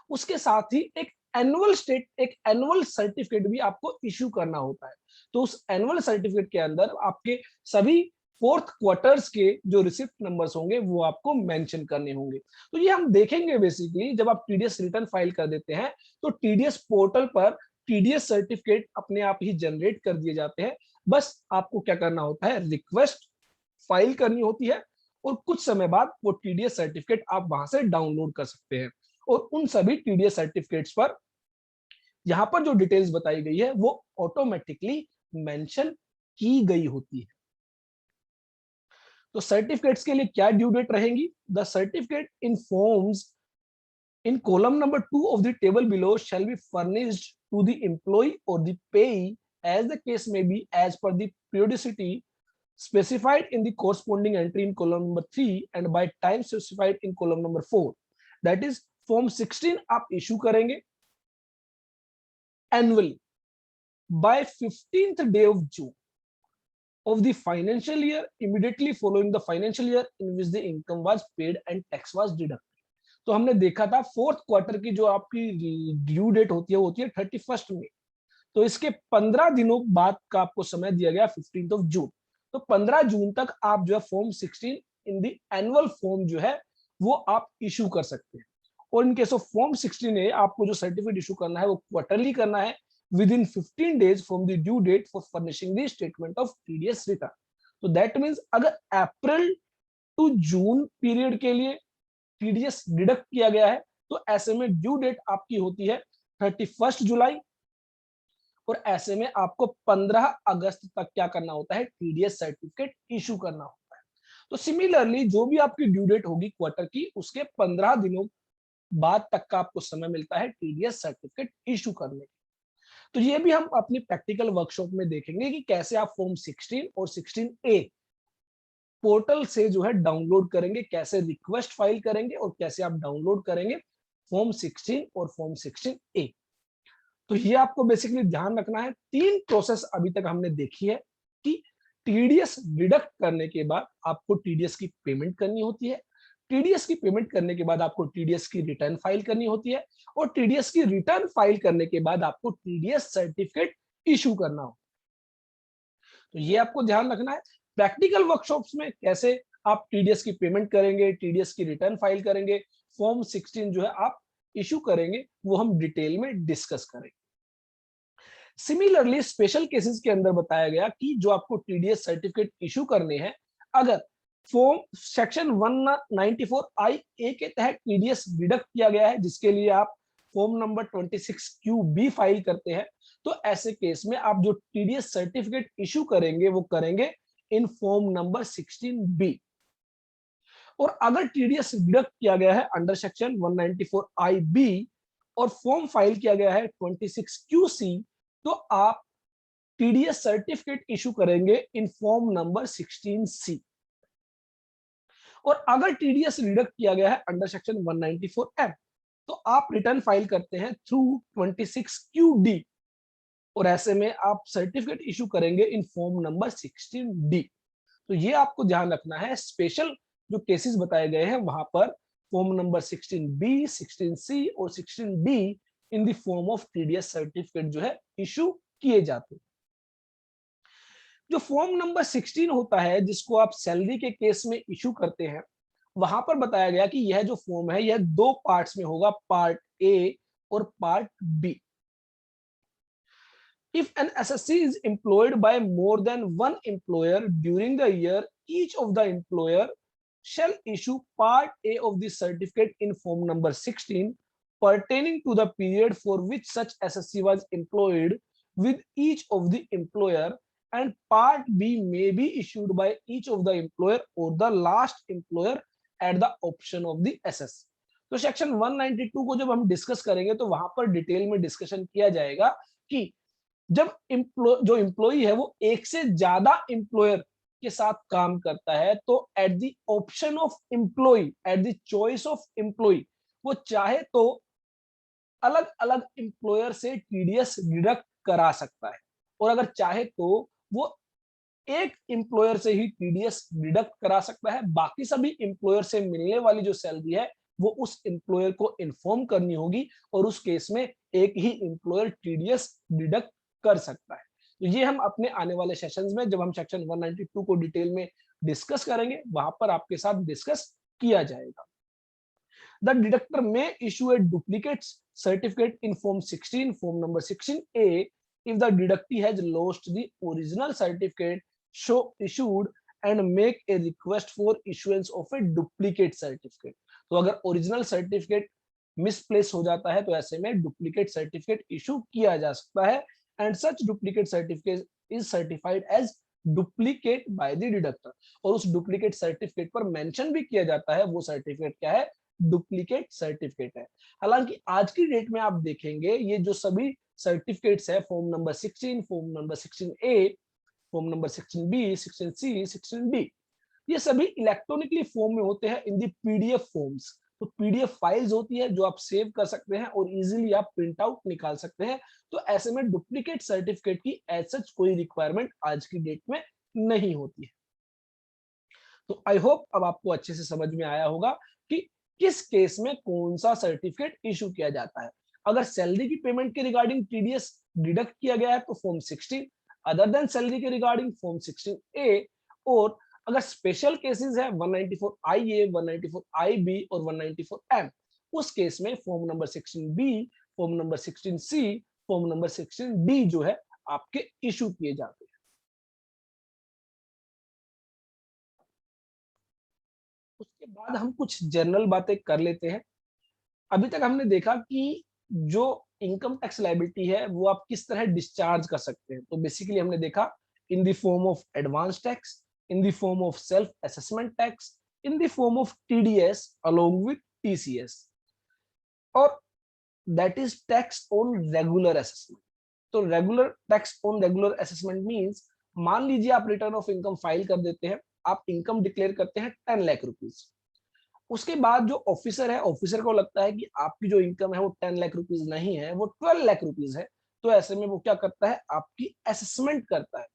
उसके साथ ही एक एनुअल सर्टिफिकेट भी आपको इशू करना होता है। तो उस एनुअल सर्टिफिकेट के अंदर आपके सभी फोर्थ क्वार्टर्स के जो रिसिप्ट नंबर्स होंगे वो आपको मेंशन करने होंगे। तो ये हम देखेंगे बेसिकली जब आप टीडीएस रिटर्न फाइल कर देते हैं तो टीडीएस पोर्टल पर टीडीएस सर्टिफिकेट अपने आप ही जनरेट कर दिए जाते हैं। बस आपको क्या करना होता है, रिक्वेस्ट फाइल करनी होती है और कुछ समय बाद वो टीडीएस सर्टिफिकेट आप वहां से डाउनलोड कर सकते हैं। और उन सभी टीडीएस सर्टिफिकेट्स पर यहां पर जो डिटेल्स बताई गई है वो ऑटोमेटिकली मेंशन की गई होती है। तो सर्टिफिकेट्स के लिए क्या ड्यू डेट रहेगी, the certificate informs in column number 2 of the table below shall be furnished to the employee or the payee as the case may be as per the periodicity specified in the corresponding entry in column number 3 and by time specified in column number 4। that is form 16 आप इशू करेंगे annually by 15th day of June of the financial year immediately following the financial year in which the income was paid and tax was deducted। तो हमने देखा था फोर्थ क्वार्टर की जो आपकी ड्यू डेट होती है वो होती है 31 में। तो इसके 15 दिनों बाद का आपको समय दिया गया 15 जून। तो 15 जून तक आप जो है form 16 in the annual form जो है वो आप इशू कर सकते हैं। और इन केस ऑफ फॉर्म 16 आपको जो सर्टिफिकेट इशू करना है वो क्वार्टरली करना है within 15 days from the due date for furnishing the statement of TDS return. तो दैट मींस अगर अप्रैल टू जून पीरियड के लिए टीडीएस डिडक्ट किया गया है तो ऐसे में ड्यू डेट आपकी होती है 31 जुलाई, और ऐसे में आपको 15 अगस्त तक क्या करना होता है, टीडीएस सर्टिफिकेट इशू करना होता है। तो सिमिलरली जो भी आपकी ड्यू डेट होगी क्वार्टर की उसके 15 दिनों बाद तक का आपको समय मिलता है टीडीएस सर्टिफिकेट इशू करने। तो ये भी हम अपनी प्रैक्टिकल वर्कशॉप में देखेंगे कि कैसे आप फॉर्म 16 और 16A पोर्टल से जो है डाउनलोड करेंगे, कैसे रिक्वेस्ट फाइल करेंगे और कैसे आप डाउनलोड करेंगे फॉर्म 16 और फॉर्म 16A। तो ये आपको बेसिकली ध्यान रखना है। 3 प्रोसेस अभी तक हमने देखी है कि टीडीएस डिडक्ट करने के बाद आपको टीडीएस की पेमेंट करनी होती है, टीडीएस की पेमेंट करने के बाद आपको टीडीएस की रिटर्न फाइल करनी होती है, और टीडीएस की रिटर्न फाइल करने के बाद आपको टीडीएस सर्टिफिकेट इशू करना हो। तो ये आपको ध्यान रखना है। प्रैक्टिकल वर्कशॉप्स में कैसे आप टीडीएस की पेमेंट करेंगे, टीडीएस की रिटर्न फाइल करेंगे, फॉर्म 16 जो है आप इशू करेंगे, वो हम डिटेल में डिस्कस करेंगे। सिमिलरली स्पेशल केसेस के अंदर बताया गया कि जो आपको टीडीएस सर्टिफिकेट इशू करने हैं, अगर फॉर्म सेक्शन 194 आई ए के तहत टीडीएस डिडक्ट किया गया है जिसके लिए आप form number 26 Q B file करते हैं, तो ऐसे केस में आप जो टीडीएस सर्टिफिकेट इशू करेंगे वो करेंगे इन फॉर्म नंबर 16 बी। और अगर टीडीएस डिडक्ट किया गया है अंडर सेक्शन 194 आई बी और फॉर्म फाइल किया गया है 26 क्यू सी, तो आप टीडीएस सर्टिफिकेट इशू करेंगे इन फॉर्म नंबर 16C। और अगर टीडीएस डिडक्ट किया गया है अंडर सेक्शन 194M, तो आप रिटर्न फाइल करते हैं थ्रू 26QD, और ऐसे में आप सर्टिफिकेट इशू करेंगे इन फॉर्म नंबर 16D। तो ये आपको ध्यान रखना है। स्पेशल जो केसेस बताए गए हैं वहां पर फॉर्म नंबर 16B, 16C और 16D in the form of TDS certificate जो है इशू किए जाते हैं। जो फॉर्म नंबर 16 होता है जिसको आप सैलरी के केस में इशू करते हैं, वहां पर बताया गया कि यह जो फॉर्म है यह 2 पार्ट्स में होगा, पार्ट ए और part B. If an SSC is employed by more than one employer during the year, each of the employer shall issue part A of the certificate in form number 16 pertaining to the period for which such SSC was employed with each of the employer, and part B may be issued by each of the employer or the last employer at the option of the SS। तो सेक्शन 192 को जब हम डिस्कस करेंगे तो वहां पर डिटेल में डिस्कशन किया जाएगा कि जब जो एम्प्लॉई है वो एक से ज्यादा एम्प्लॉयर के साथ काम करता है तो at the option of employ, at the choice of employ, वो चाहे तो अलग अलग एम्प्लॉयर से टीडीएस डिडक्ट करा सकता है, और अगर चाहे तो वो एक एम्प्लॉयर से ही टीडीएस डिडक्ट करा सकता है। बाकी सभी एम्प्लॉयर से मिलने वाली जो सैलरी है वो उस एम्प्लॉयर को इन्फॉर्म करनी होगी, और उस केस में एक ही एम्प्लॉयर टीडीएस डिडक्ट कर सकता है। तो ये हम अपने आने वाले सेशंस में जब हम सेक्शन 192 को डिटेल में डिस्कस करेंगे वहां पर आपके साथ डिस्कस किया जाएगा। The deductor may issue a duplicate certificate in form 16, form number 16A, if the deductee has lost the original certificate issued and make a request for issuance of a duplicate certificate। तो अगर ओरिजिनल सर्टिफिकेट मिसप्लेस हो जाता है तो ऐसे में डुप्लीकेट सर्टिफिकेट इशू किया जा सकता है, and such duplicate certificate is certified as duplicate by the deductor. और उस डुप्लीकेट सर्टिफिकेट पर मेंशन भी किया जाता है वो सर्टिफिकेट क्या है, डुप्लीकेट सर्टिफिकेट है। हालांकि आज की डेट में आप देखेंगे ये जो सभी सर्टिफिकेट्स है form number 16, form number 16A, form number 16B, 16C, 16D, ये सभी इलेक्ट्रॉनिकली फॉर्म में होते हैं इन दी पीडीएफ फॉर्म्स। तो पीडीएफ फाइल्स होती है जो आप सेव कर सकते हैं और इजीली आप प्रिंट आउट निकाल सकते हैं। तो ऐसे में डुप्लीकेट सर्टिफिकेट की एज सच कोई रिक्वायरमेंट आज की डेट में नहीं होती है। तो आई होप अब आपको अच्छे से समझ में आया होगा कि किस केस में कौन सा सर्टिफिकेट इशू किया जाता है। अगर सैलरी की पेमेंट के रिगार्डिंग टीडीएस डिडक्ट किया गया है तो फॉर्म 16, अदर देन सैलरी के रिगार्डिंग फॉर्म 16A, और अगर स्पेशल केसेस है 194IA, 194IB और 194M, उस केस में form number 16B, form number 16C, form number 16D जो है आपके इशू किए जाते हैं। उसके बाद हम कुछ जनरल बातें कर लेते हैं। अभी तक हमने देखा कि जो इनकम टैक्स लायबिलिटी है वो आप किस तरह डिस्चार्ज कर सकते हैं। तो बेसिकली हमने देखा in the form of advance tax, in the form of self assessment tax, in the form of TDS along with TCS, और that is tax on regular assessment. तो regular tax on regular assessment means, मान लीजिए आप रिटर्न ऑफ इनकम फाइल कर देते हैं, आप इनकम डिक्लेयर करते हैं 10 लाख रुपीज। उसके बाद जो ऑफिसर है, ऑफिसर को लगता है कि आपकी जो इनकम है वो 10 लाख रुपीज नहीं है, वो 12 लाख रुपीज है। तो ऐसे में वो क्या करता है, आपकी असेसमेंट करता है,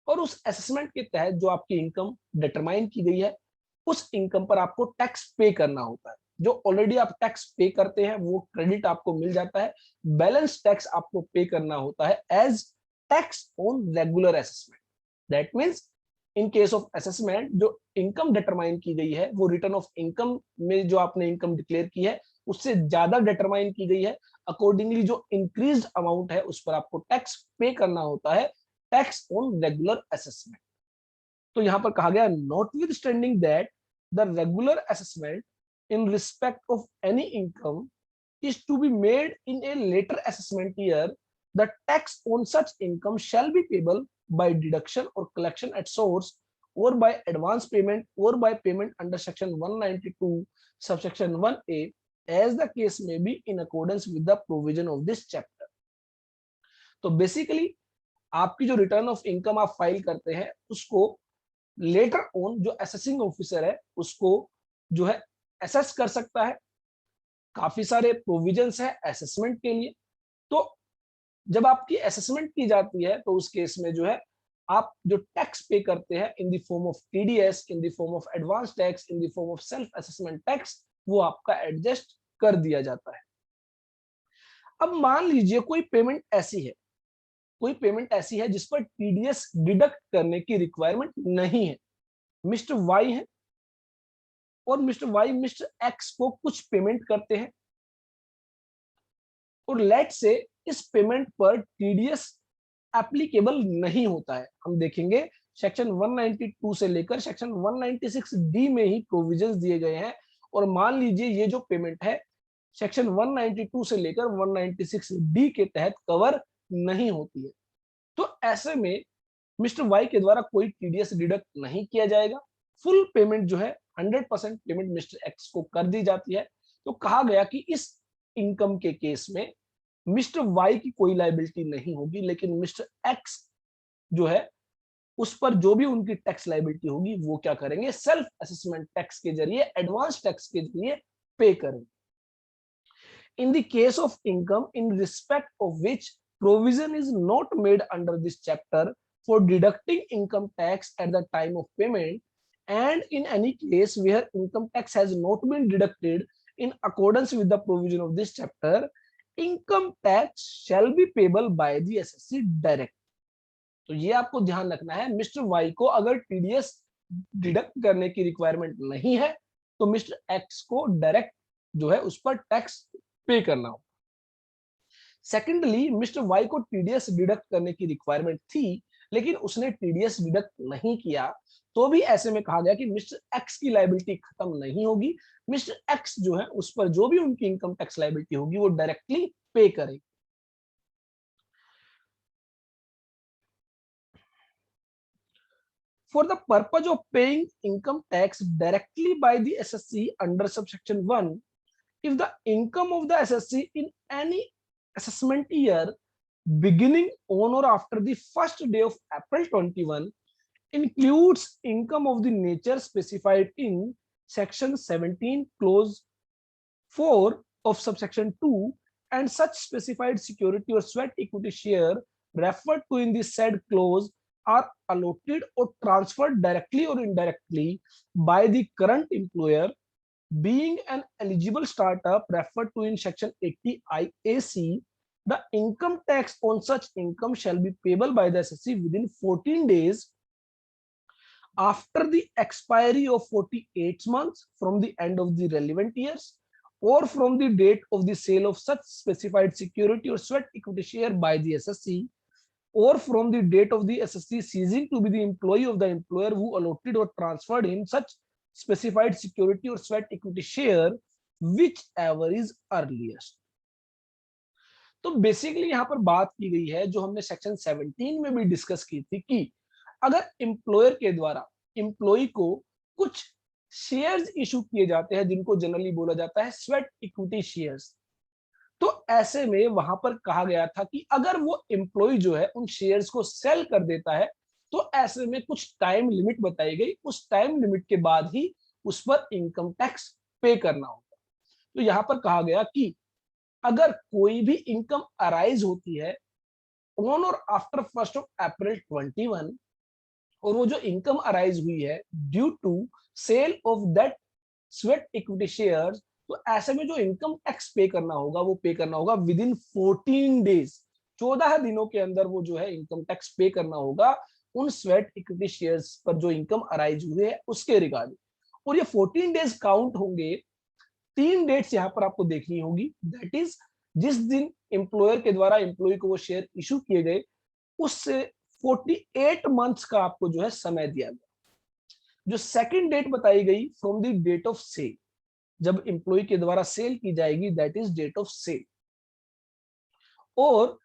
और उस असेसमेंट के तहत जो आपकी इनकम डिटरमाइन की गई है, उस इनकम पर आपको टैक्स पे करना होता है। जो ऑलरेडी आप टैक्स पे करते हैं वो क्रेडिट आपको मिल जाता है, बैलेंस टैक्स आपको पे करना होता है as tax on regular assessment. That means in case of assessment जो इनकम डिटरमाइन की गई है वो रिटर्न ऑफ इनकम में जो आपने इनकम डिक्लेयर की है उससे ज्यादा डिटरमाइन की गई है, अकॉर्डिंगली जो इंक्रीज अमाउंट है उस पर आपको टैक्स पे करना होता है, टैक्स ऑन रेगुलर असेसमेंट। तो यहां पर कहा गया not with standing that the regular assessment in respect of any income is to be made in a later assessment year, the tax on such income shall be payable by deduction or collection at source, or by advance payment, or by payment under section 192 subsection 1A, as the case may be, in accordance with the provision of this chapter। तो बेसिकली आपकी जो रिटर्न ऑफ इनकम आप फाइल करते हैं उसको लेटर ऑन जो असेसिंग ऑफिसर है उसको जो है असेस कर सकता है। काफी सारे प्रोविजंस है असेसमेंट के लिए। तो जब आपकी असेसमेंट की जाती है तो उस केस में जो है आप जो टैक्स पे करते हैं इन the form of TDS, in the form of advance tax, in the form of self assessment tax, वो आपका एडजस्ट कर दिया जाता है। अब मान लीजिए कोई पेमेंट ऐसी है, कोई पेमेंट ऐसी है जिस पर टीडीएस डिडक्ट करने की रिक्वायरमेंट नहीं है। मिस्टर वाई है और मिस्टर वाई मिस्टर एक्स को कुछ पेमेंट करते हैं, और लेट से इस पेमेंट पर टीडीएस एप्लीकेबल नहीं होता है। हम देखेंगे सेक्शन 192 से लेकर सेक्शन 196D में ही प्रोविजंस दिए गए हैं, और मान लीजिए ये जो पेमेंट है सेक्शन 192 से लेकर 196D के तहत कवर नहीं होती है। तो ऐसे में मिस्टर वाई के द्वारा कोई टीडीएस डिडक्ट नहीं किया जाएगा, फुल पेमेंट जो है 100% पेमेंट मिस्टर एक्स को कर दी जाती है। तो कहा गया कि इस इनकम के केस में मिस्टर वाई की कोई लायबिलिटी नहीं होगी, लेकिन मिस्टर एक्स जो है उस पर जो भी उनकी टैक्स लायबिलिटी होगी वो क्या करेंगे, सेल्फ असेसमेंट टैक्स के जरिए, एडवांस टैक्स के जरिए पे करेंगे। In the case of income in respect of which provision is not made under this chapter for deducting income tax at the time of payment, and in any case where income tax has not been deducted in accordance with the provision of this chapter, income tax shall be payable by the assessee direct। तो ये आपको ध्यान रखना है, मिस्टर वाई को अगर टीडीएस डिडक्ट करने की रिक्वायरमेंट नहीं है तो मिस्टर एक्स को डायरेक्ट जो है उस पर टैक्स पे करना हो। सेकेंडली मिस्टर वाई को टीडीएस डिडक्ट करने की रिक्वायरमेंट थी लेकिन उसने टीडीएस डिडक्ट नहीं किया, तो भी ऐसे में कहा गया कि मिस्टर एक्स की लायबिलिटी खत्म नहीं होगी, मिस्टर एक्स जो है उस पर जो भी उनकी इनकम टैक्स लायबिलिटी होगी वो डायरेक्टली पे करेगी। For the purpose of paying income tax directly by the SSC under subsection 1, if the income of the SSC in any assessment year beginning on or after the first day of April 21 includes income of the nature specified in section 17 clause 4 of subsection 2, and such specified security or sweat equity share referred to in the said clause are allotted or transferred directly or indirectly by the current employer being an eligible startup referred to in section 80 IAC, the income tax on such income shall be payable by the SSC within 14 days after the expiry of 48 months from the end of the relevant years, or from the date of the sale of such specified security or sweat equity share by the SSC, or from the date of the SSC ceasing to be the employee of the employer who allotted or transferred him such specified security or sweat equity share, whichever is earliest. तो बेसिकली यहाँ पर बात की गई है जो हमने सेक्शन 17 में भी डिस्कस की थी कि अगर एम्प्लॉयर के द्वारा एम्प्लॉय को कुछ शेयर्स इशू किए जाते हैं जिनको जनरली बोला जाता है स्वेट इक्विटी शेयर्स, तो ऐसे में वहां पर कहा गया था कि अगर वो एम्प्लॉय जो है उन शेयर्स को सेल कर देता है तो ऐसे में कुछ टाइम लिमिट बताई गई, उस टाइम लिमिट के बाद ही उस पर इनकम टैक्स पे करना होगा। तो यहाँ पर कहा गया कि अगर कोई भी इनकम अराइज होती है ऑन और आफ्टर 1 अप्रैल 21 और वो जो इनकम अराइज हुई है due to sale of that sweat equity shares, तो ऐसे में जो इनकम टैक्स पे करना होगा वो पे करना होगा विद इन 14 डेज, 14 दिनों के अंदर वो जो है इनकम टैक्स पे करना होगा उन स्वेट इक्विटी शेयर्स पर जो इनकम अराइज हुए है उसके रिगार्डिंग। और ये 14 डेज काउंट होंगे, 3 डेट्स यहाँ पर आपको देखनी होगी, दैट इज जिस दिन एम्प्लॉयर के द्वारा एम्प्लॉय को वो शेयर इशू किए गए उससे 48 मंथ्स का आपको जो है समय दिया गया। जो सेकंड डेट बताई गई from the date of sale, जब एम्प्लॉय के द्वारा सेल की जाएगी that is date of sale. और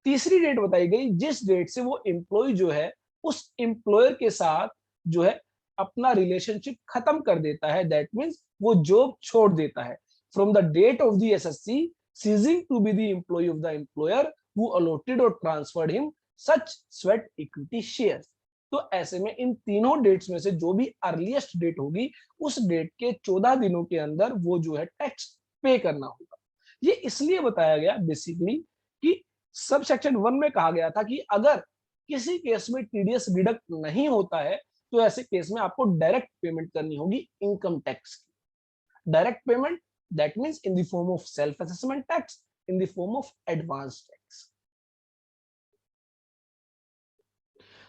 तीसरी डेट बताई गई जिस डेट से वो एम्प्लॉय जो है उस एम्प्लॉयर के साथ जो है अपना रिलेशनशिप खत्म कर देता है, दैट मींस वो जॉब छोड़ देता है, from the date of the SSC ceasing to be the employee of the employer who allotted or transferred him such sweat equity shares। तो ऐसे में इन तीनों डेट्स में से जो भी अर्लीस्ट डेट होगी उस डेट के 14 दिनों के अंदर वो जो है टैक्स पे करना होगा। ये इसलिए बताया गया बेसिकली कि सब सेक्शन 1 में कहा गया था कि अगर किसी केस में टीडीएस डिडक्ट नहीं होता है तो ऐसे केस में आपको डायरेक्ट पेमेंट करनी होगी इनकम टैक्स की। Direct payment that means in the form of self assessment tax, in the form of advance tax।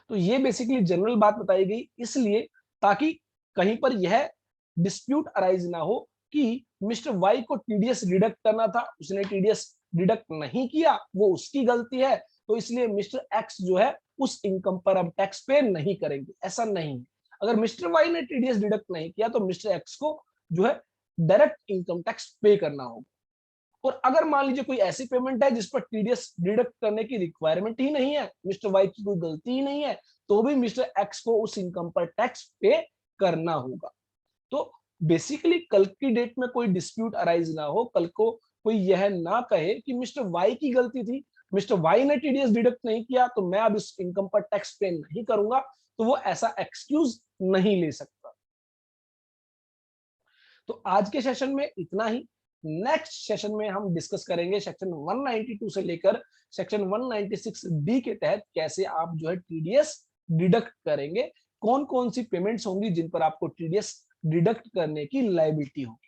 तो ये बेसिकली जनरल बात बताई गई इसलिए ताकि कहीं पर यह डिस्प्यूट अराइज ना हो कि मिस्टर वाई को टीडीएस डिडक्ट करना था, उसने टीडीएस डिडक्ट नहीं किया, वो उसकी गलती है, तो इसलिए मिस्टर एक्स जो है उस इनकम पर अब टैक्स पे नहीं करेंगे। ऐसा नहीं है, अगर मिस्टर वाई ने टीडीएस डिडक्ट नहीं किया तो मिस्टर एक्स को जो है डायरेक्ट इनकम टैक्स पे करना होगा। और अगर मान लीजिए कोई ऐसी पेमेंट है जिस पर टीडीएस डिडक्ट करने की रिक्वायरमेंट ही नहीं है, मिस्टर वाई की कोई गलती ही नहीं है, तो भी मिस्टर एक्स को उस इनकम पर टैक्स पे करना होगा। तो बेसिकली कल की डेट में कोई डिस्प्यूट अराइज ना हो, कल को कोई यह ना कहे कि मिस्टर वाई की गलती थी, मिस्टर वाई ने टीडीएस डिडक्ट नहीं किया तो मैं अब इस इनकम पर टैक्स पे नहीं करूंगा, तो वो ऐसा एक्सक्यूज नहीं ले सकता। तो आज के सेशन में इतना ही। नेक्स्ट सेशन में हम डिस्कस करेंगे सेक्शन 192 से लेकर सेक्शन 196 डी के तहत कैसे आप जो है टीडीएस डिडक्ट करेंगे, कौन कौन सी पेमेंट्स होंगी जिन पर आपको टीडीएस डिडक्ट करने की लायबिलिटी होगी।